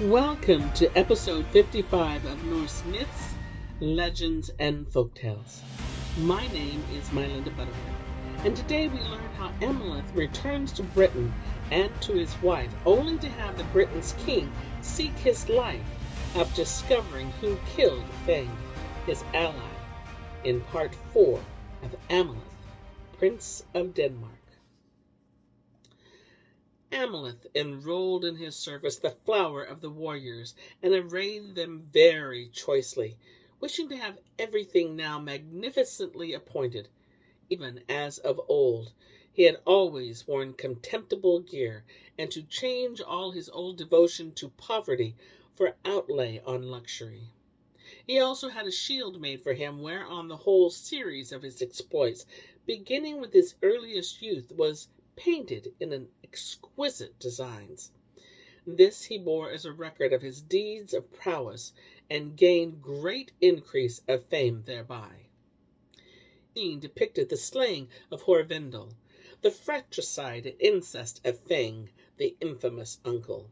Welcome to episode 55 of Norse Myths, Legends, and Folktales. My name is MyLinda Butterworth, and today we learn how Amleth returns to Britain and to his wife, only to have the Britain's king seek his life after discovering who killed Feng, his ally, in part 4 of Amleth, Prince of Denmark. Ameleth enrolled in his service the flower of the warriors, and arrayed them very choicely, wishing to have everything now magnificently appointed. Even as of old, he had always worn contemptible gear, and to change all his old devotion to poverty for outlay on luxury. He also had a shield made for him, whereon the whole series of his exploits, beginning with his earliest youth, was painted in an exquisite designs. This he bore as a record of his deeds of prowess, and gained great increase of fame thereby. Scene depicted the slaying of Horvendel, the fratricide and incest of Feng, the infamous uncle,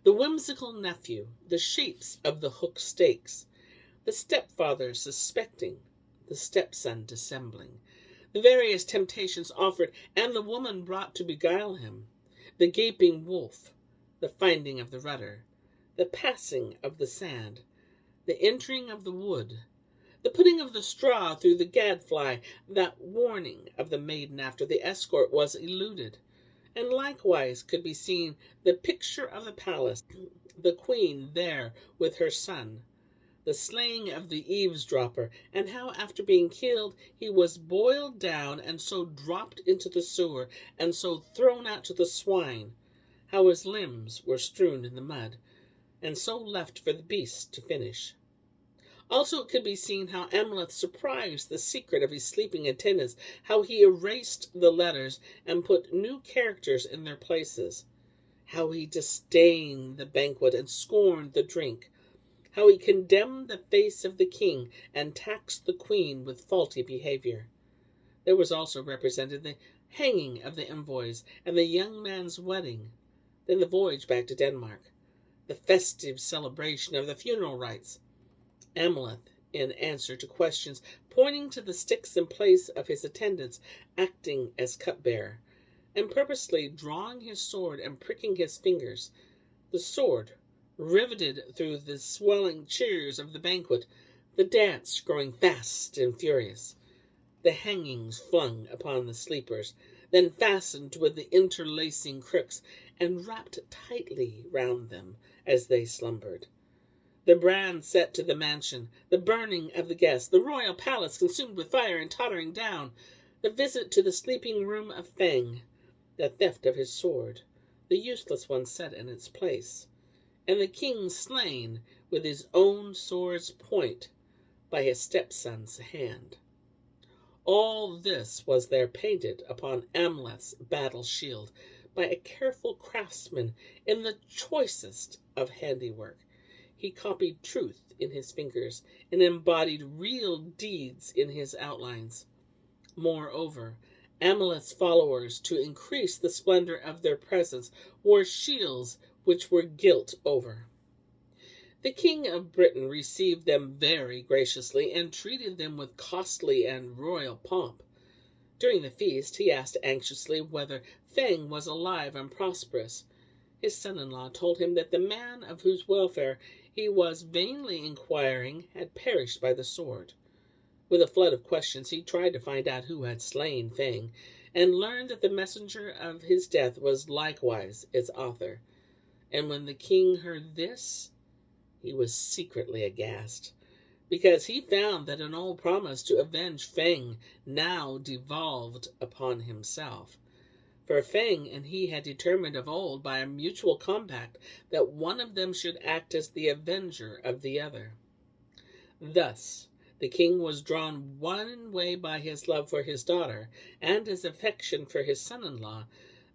the whimsical nephew, the shapes of the hook stakes, the stepfather suspecting, the stepson dissembling, the various temptations offered, and the woman brought to beguile him, the gaping wolf, the finding of the rudder, the passing of the sand, the entering of the wood, the putting of the straw through the gadfly, that warning of the maiden after the escort was eluded, and likewise could be seen the picture of the palace, the queen there with her son, the slaying of the eavesdropper, and how after being killed he was boiled down, and so dropped into the sewer, and so thrown out to the swine, how his limbs were strewn in the mud, and so left for the beasts to finish. Also it could be seen how Amleth surprised the secret of his sleeping attendants, how he erased the letters and put new characters in their places, how he disdained the banquet and scorned the drink, how he condemned the face of the king and taxed the queen with faulty behavior. There was also represented the hanging of the envoys and the young man's wedding, then the voyage back to Denmark, the festive celebration of the funeral rites. Amleth, in answer to questions, pointing to the sticks in place of his attendants, acting as cupbearer, and purposely drawing his sword and pricking his fingers, the sword riveted through the swelling cheers of the banquet, the dance growing fast and furious, the hangings flung upon the sleepers, then fastened with the interlacing crooks, and wrapped tightly round them as they slumbered, the brand set to the mansion, the burning of the guests, the royal palace consumed with fire and tottering down, the visit to the sleeping room of Feng, the theft of his sword, the useless one set in its place, and the king slain with his own sword's point by his stepson's hand. All this was there painted upon Amleth's battle shield by a careful craftsman in the choicest of handiwork. He copied truth in his fingers, and embodied real deeds in his outlines. Moreover, Ameleth's followers, to increase the splendor of their presence, wore shields which were gilt over. The king of Britain received them very graciously, and treated them with costly and royal pomp. During the feast he asked anxiously whether Feng was alive and prosperous. His son-in-law told him that the man of whose welfare he was vainly inquiring had perished by the sword. With a flood of questions he tried to find out who had slain Feng, and learned that the messenger of his death was likewise its author. And when the king heard this, he was secretly aghast, because he found that an old promise to avenge Feng now devolved upon himself. For Feng and he had determined of old by a mutual compact that one of them should act as the avenger of the other. Thus the king was drawn one way by his love for his daughter and his affection for his son-in-law,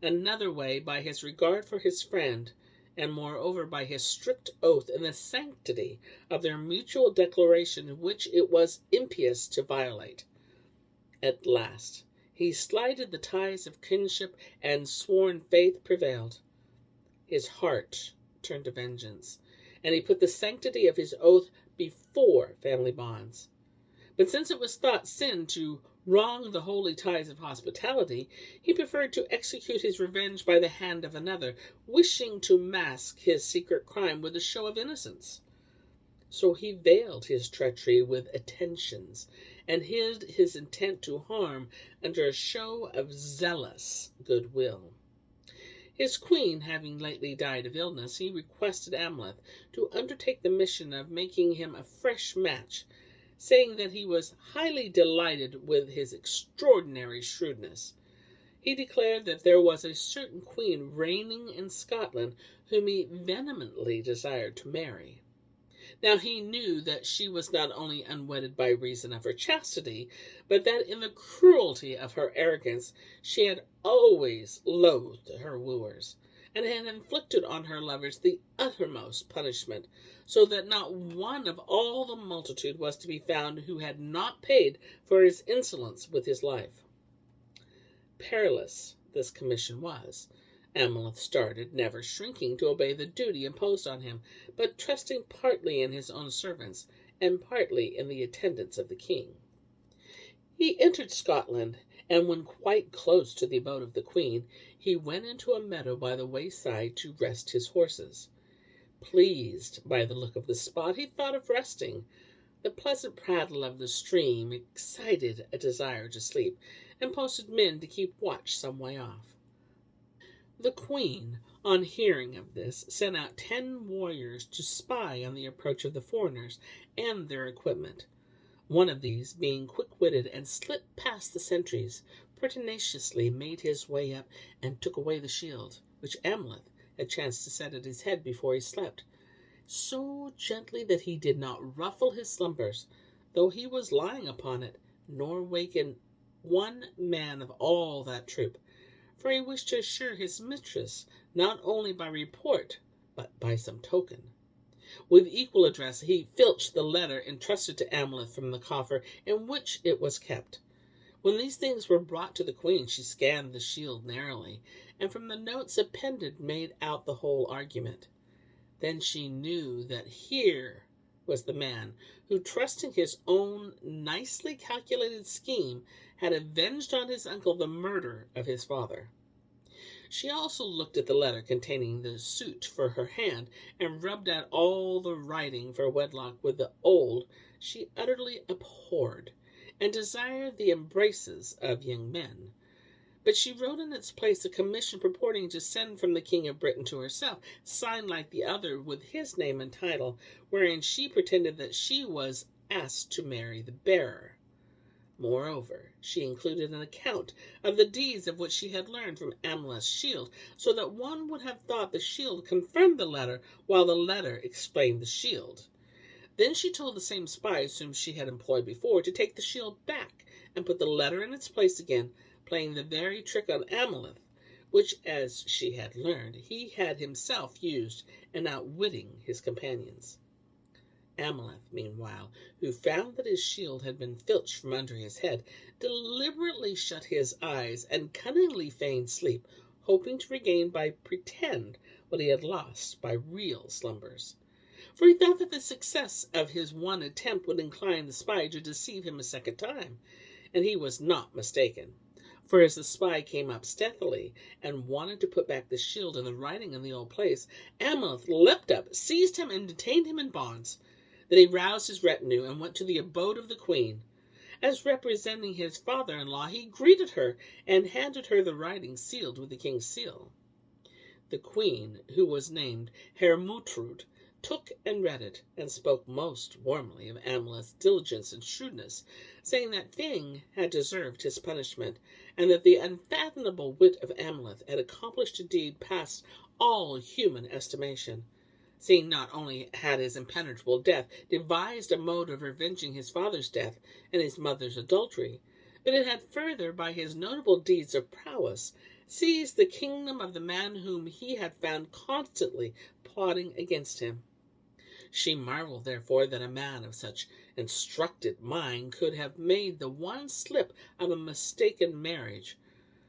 another way by his regard for his friend, and moreover by his strict oath and the sanctity of their mutual declaration, which it was impious to violate. At last he slighted the ties of kinship, and sworn faith prevailed. His heart turned to vengeance, and he put the sanctity of his oath before family bonds. But since it was thought sin to wrong the holy ties of hospitality, he preferred to execute his revenge by the hand of another, wishing to mask his secret crime with a show of innocence. So he veiled his treachery with attentions, and hid his intent to harm under a show of zealous goodwill. His queen having lately died of illness, he requested Amleth to undertake the mission of making him a fresh match, saying that he was highly delighted with his extraordinary shrewdness. He declared that there was a certain queen reigning in Scotland whom he vehemently desired to marry. Now he knew that she was not only unwedded by reason of her chastity, but that in the cruelty of her arrogance she had always loathed her wooers, and had inflicted on her lovers the uttermost punishment, so that not one of all the multitude was to be found who had not paid for his insolence with his life. Perilous this commission was. Ameleth started, never shrinking to obey the duty imposed on him, but trusting partly in his own servants, and partly in the attendants of the king. He entered Scotland, and when quite close to the abode of the queen, he went into a meadow by the wayside to rest his horses. Pleased by the look of the spot, he thought of resting. The pleasant prattle of the stream excited a desire to sleep, and posted men to keep watch some way off. The queen, on hearing of this, sent out 10 warriors to spy on the approach of the foreigners and their equipment. One of these, being quick-witted and slipped past the sentries, pertinaciously made his way up and took away the shield, which Amleth had chanced to set at his head before he slept, so gently that he did not ruffle his slumbers, though he was lying upon it, nor waken one man of all that troop, for he wished to assure his mistress not only by report, but by some token. With equal address he filched the letter entrusted to Amleth from the coffer in which it was kept. When these things were brought to the queen, she scanned the shield narrowly, and from the notes appended made out the whole argument. Then she knew that here was the man who, trusting his own nicely calculated scheme, had avenged on his uncle the murder of his father. She also looked at the letter containing the suit for her hand, and rubbed out all the writing for wedlock with the old she utterly abhorred, and desired the embraces of young men. But she wrote in its place a commission purporting to send from the King of Britain to herself, signed like the other with his name and title, wherein she pretended that she was asked to marry the bearer. Moreover, she included an account of the deeds of which she had learned from Amleth's shield, so that one would have thought the shield confirmed the letter, while the letter explained the shield. Then she told the same spies whom she had employed before to take the shield back, and put the letter in its place again, playing the very trick on Ameleth, which, as she had learned, he had himself used in outwitting his companions. Ameleth, meanwhile, who found that his shield had been filched from under his head, deliberately shut his eyes and cunningly feigned sleep, hoping to regain by pretend what he had lost by real slumbers. For he thought that the success of his one attempt would incline the spy to deceive him a second time, and he was not mistaken. For as the spy came up stealthily, and wanted to put back the shield and the writing in the old place, Ameleth leapt up, seized him, and detained him in bonds. Then he roused his retinue and went to the abode of the queen. As representing his father-in-law, he greeted her and handed her the writing sealed with the king's seal. The queen, who was named Hermutrude, took and read it, and spoke most warmly of Amleth's diligence and shrewdness, saying that Feng had deserved his punishment, and that the unfathomable wit of Amleth had accomplished a deed past all human estimation, seeing not only had his impenetrable death devised a mode of revenging his father's death and his mother's adultery, but it had further, by his notable deeds of prowess, seized the kingdom of the man whom he had found constantly plotting against him. She marveled, therefore, that a man of such instructed mind could have made the one slip of a mistaken marriage.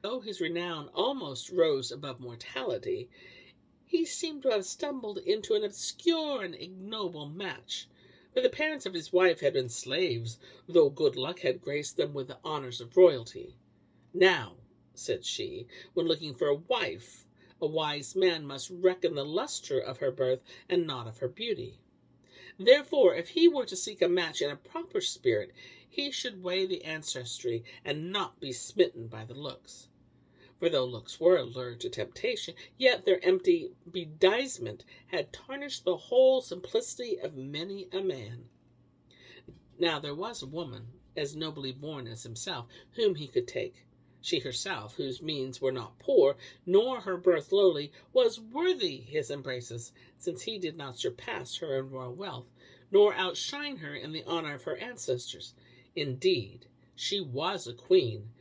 Though his renown almost rose above mortality, he seemed to have stumbled into an obscure and ignoble match. For the parents of his wife had been slaves, though good luck had graced them with the honors of royalty. Now, said she, when looking for a wife, a wise man must reckon the lustre of her birth and not of her beauty. Therefore, if he were to seek a match in a proper spirit, he should weigh the ancestry and not be smitten by the looks. For though looks were a lure to temptation, yet their empty bedizenment had tarnished the whole simplicity of many a man. Now there was a woman, as nobly born as himself, whom he could take. She herself, whose means were not poor, nor her birth lowly, was worthy his embraces, since he did not surpass her in royal wealth, nor outshine her in the honor of her ancestors. Indeed, she was a queen,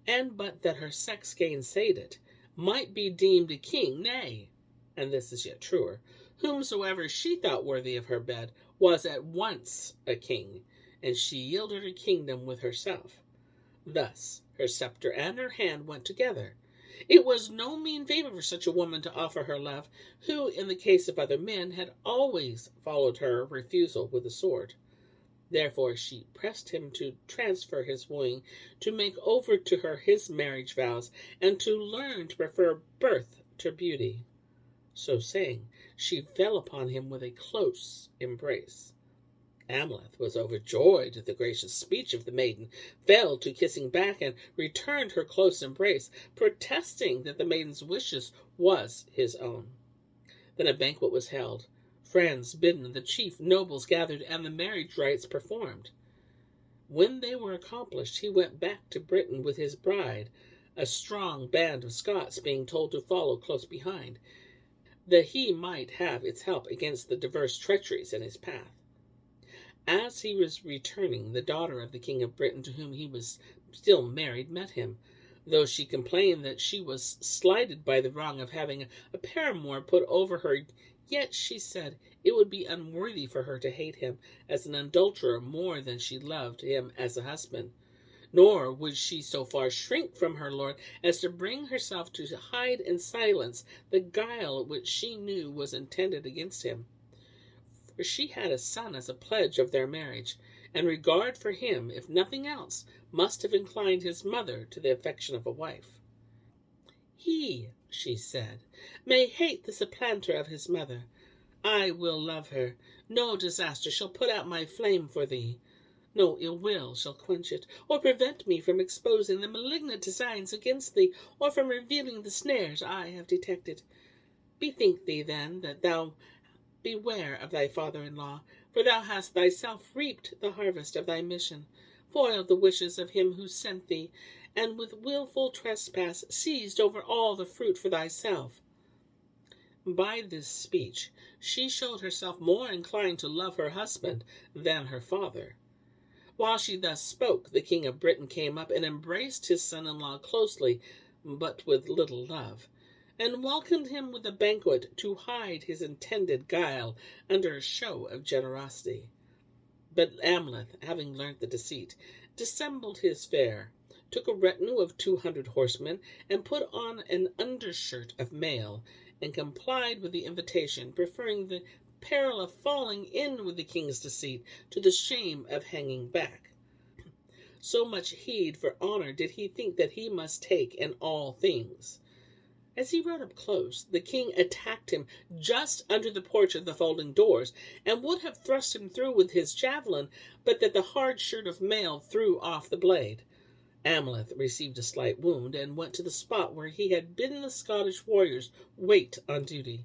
and but that her sex gainsayed it, might be deemed a king, nay, and this is yet truer, whomsoever she thought worthy of her bed was at once a king, and she yielded her kingdom with herself. Thus her sceptre and her hand went together. It was no mean favor for such a woman to offer her love, who, in the case of other men, had always followed her refusal with the sword. Therefore she pressed him to transfer his wooing, to make over to her his marriage vows, and to learn to prefer birth to beauty. So saying, she fell upon him with a close embrace. Amleth was overjoyed at the gracious speech of the maiden, fell to kissing back, and returned her close embrace, protesting that the maiden's wishes was his own. Then a banquet was held, friends bidden, the chief nobles gathered, and the marriage rites performed. When they were accomplished, he went back to Britain with his bride, a strong band of Scots being told to follow close behind, that he might have its help against the diverse treacheries in his path. As he was returning, the daughter of the King of Britain, to whom he was still married, met him. Though she complained that she was slighted by the wrong of having a paramour put over her, yet she said it would be unworthy for her to hate him as an adulterer more than she loved him as a husband. Nor would she so far shrink from her lord as to bring herself to hide in silence the guile which she knew was intended against him. For she had a son as a pledge of their marriage, and regard for him, if nothing else, must have inclined his mother to the affection of a wife. He, she said, may hate the supplanter of his mother. I will love her. No disaster shall put out my flame for thee. No ill will shall quench it, or prevent me from exposing the malignant designs against thee, or from revealing the snares I have detected. Bethink thee, then, that thou beware of thy father-in-law, for thou hast thyself reaped the harvest of thy mission, foiled the wishes of him who sent thee, and with wilful trespass seized over all the fruit for thyself. By this speech she showed herself more inclined to love her husband than her father. While she thus spoke, the King of Britain came up and embraced his son-in-law closely, but with little love, and welcomed him with a banquet to hide his intended guile under a show of generosity. But Amleth, having learnt the deceit, dissembled his fare, took a retinue of 200 horsemen, and put on an undershirt of mail, and complied with the invitation, preferring the peril of falling in with the king's deceit to the shame of hanging back. So much heed for honor did he think that he must take in all things. As he rode up close, the king attacked him just under the porch of the folding doors, and would have thrust him through with his javelin, but that the hard shirt of mail threw off the blade. Amleth received a slight wound, and went to the spot where he had bidden the Scottish warriors wait on duty.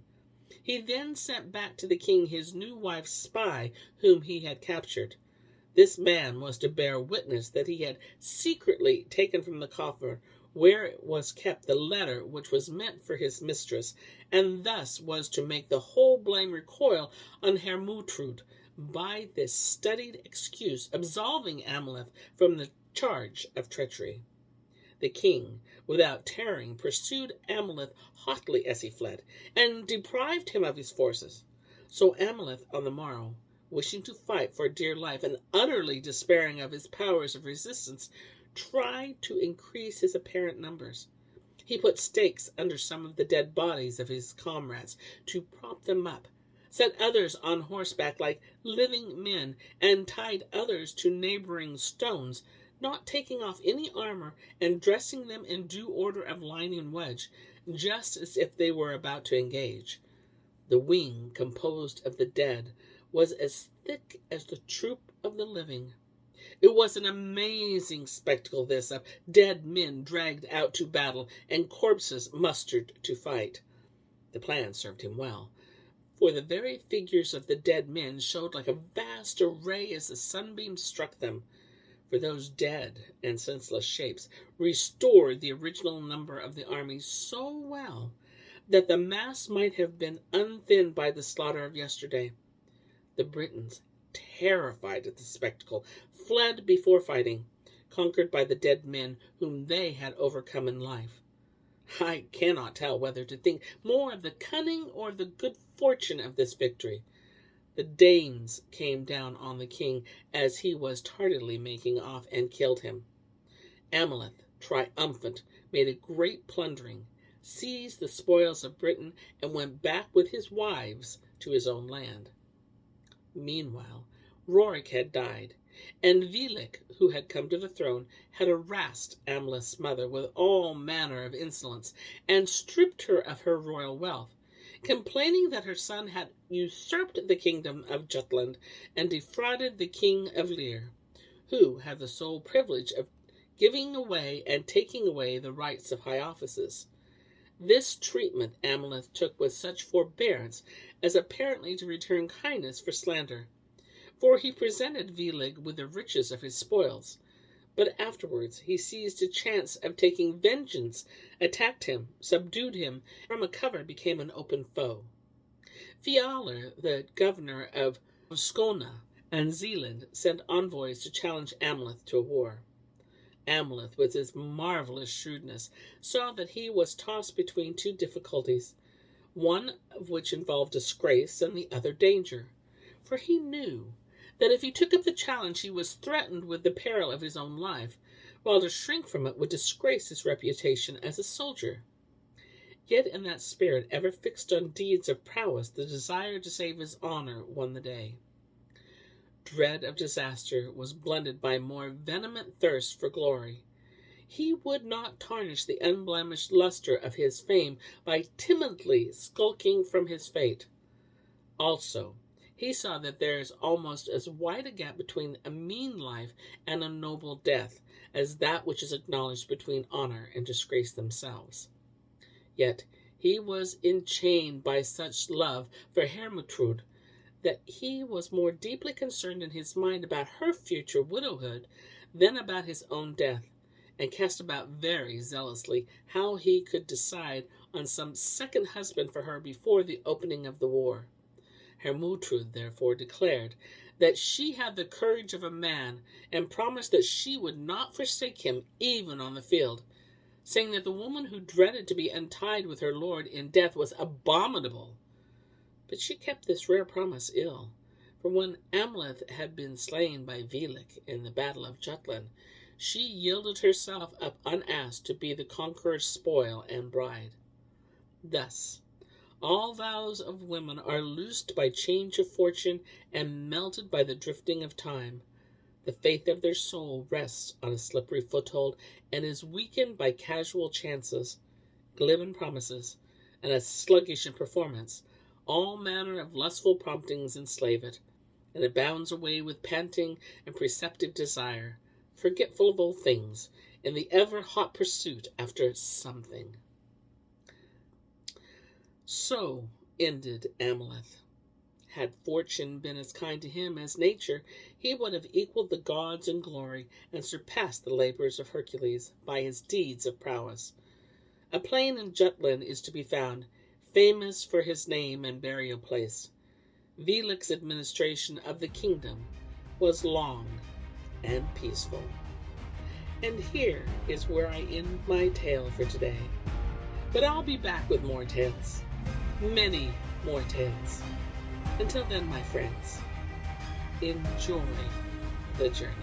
He then sent back to the king his new wife's spy, whom he had captured. This man was to bear witness that he had secretly taken from the coffer where it was kept the letter which was meant for his mistress, and thus was to make the whole blame recoil on Hermutrude, by this studied excuse absolving Amleth from the charge of treachery. The king, without tarrying, pursued Amelth hotly as he fled, and deprived him of his forces. So Amelth on the morrow, wishing to fight for dear life, and utterly despairing of his powers of resistance, tried to increase his apparent numbers. He put stakes under some of the dead bodies of his comrades to prop them up, set others on horseback like living men, and tied others to neighboring stones, not taking off any armor, and dressing them in due order of line and wedge, just as if they were about to engage. The wing composed of the dead was as thick as the troop of the living. It was an amazing spectacle, this, of dead men dragged out to battle and corpses mustered to fight. The plan served him well, for the very figures of the dead men showed like a vast array as the sunbeams struck them. For those dead and senseless shapes restored the original number of the army so well that the mass might have been unthinned by the slaughter of yesterday. The Britons, terrified at the spectacle, fled before fighting, conquered by the dead men whom they had overcome in life. I cannot tell whether to think more of the cunning or the good fortune of this victory. The Danes came down on the king as he was tardily making off and killed him. Ameleth, triumphant, made a great plundering, seized the spoils of Britain, and went back with his wives to his own land. Meanwhile, Rorik had died, and Vilik, who had come to the throne, had harassed Amleth's mother with all manner of insolence, and stripped her of her royal wealth, complaining that her son had usurped the kingdom of Jutland and defrauded the king of Lear, who had the sole privilege of giving away and taking away the rights of high offices. This treatment Ameleth took with such forbearance as apparently to return kindness for slander, for he presented Vilig with the riches of his spoils, but afterwards he seized a chance of taking vengeance, attacked him, subdued him, and from a cover became an open foe. Fialar, the governor of Skåne and Zealand, sent envoys to challenge Amleth to a war. Amleth, with his marvelous shrewdness, saw that he was tossed between two difficulties, one of which involved disgrace and the other danger, for he knew that if he took up the challenge he was threatened with the peril of his own life, while to shrink from it would disgrace his reputation as a soldier. Yet in that spirit, ever fixed on deeds of prowess, the desire to save his honor won the day. Dread of disaster was blended by more vehement thirst for glory. He would not tarnish the unblemished luster of his fame by timidly skulking from his fate. Also, he saw that there is almost as wide a gap between a mean life and a noble death as that which is acknowledged between honor and disgrace themselves. Yet he was enchained by such love for Hermutrude that he was more deeply concerned in his mind about her future widowhood than about his own death, and cast about very zealously how he could decide on some second husband for her before the opening of the war. Hermutrude therefore declared that she had the courage of a man, and promised that she would not forsake him even on the field, saying that the woman who dreaded to be untied with her lord in death was abominable. But she kept this rare promise ill, for when Amleth had been slain by Vilik in the battle of Jutland, she yielded herself up unasked to be the conqueror's spoil and bride. Thus, all vows of women are loosed by change of fortune and melted by the drifting of time. The faith of their soul rests on a slippery foothold and is weakened by casual chances, glib promises, and a sluggish in performance. All manner of lustful promptings enslave it, and it bounds away with panting and perceptive desire, forgetful of all things, in the ever-hot pursuit after something. So ended Ameleth. Had fortune been as kind to him as nature, he would have equaled the gods in glory and surpassed the labors of Hercules by his deeds of prowess. A plain in Jutland is to be found, famous for his name and burial place. Vilik's administration of the kingdom was long and peaceful. And here is where I end my tale for today. But I'll be back with more tales. Many more tales. Until then, my friends, enjoy the journey.